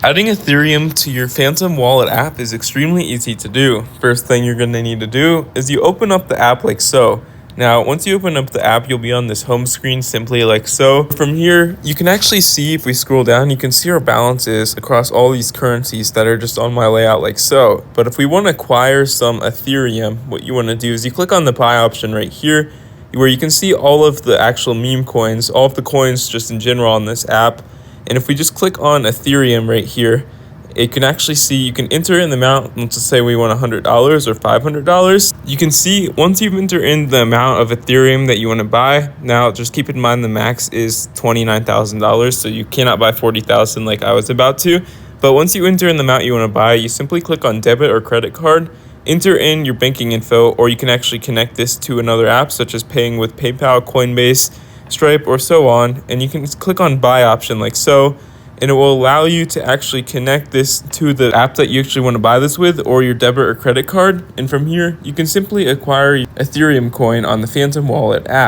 Adding Ethereum to your Phantom Wallet app is extremely easy to do. First thing you're going to need to do is you open up the app like so. Now, once you open up the app, you'll be on this home screen simply like so. From here, you can actually see, if we scroll down, you can see our balances across all these currencies that are just on my layout like so. But if we want to acquire some Ethereum, what you want to do is you click on the buy option right here, where you can see all of the actual meme coins, all of the coins just in general on this app. And if we just click on Ethereum right here, it can actually see, you can enter in the amount. Let's just say we want $100 or $500. You can see once you enter in the amount of Ethereum that you want to buy. Now, just keep in mind the max is $29,000, so you cannot buy 40,000 like I was about to. But once you enter in the amount you want to buy, you simply click on debit or credit card, enter in your banking info, or you can actually connect this to another app such as paying with PayPal, Coinbase, Stripe, or so on, and you can click on buy option like so, and it will allow you to actually connect this to the app that you actually want to buy this with, or your debit or credit card. And from here, you can simply acquire Ethereum coin on the Phantom Wallet app.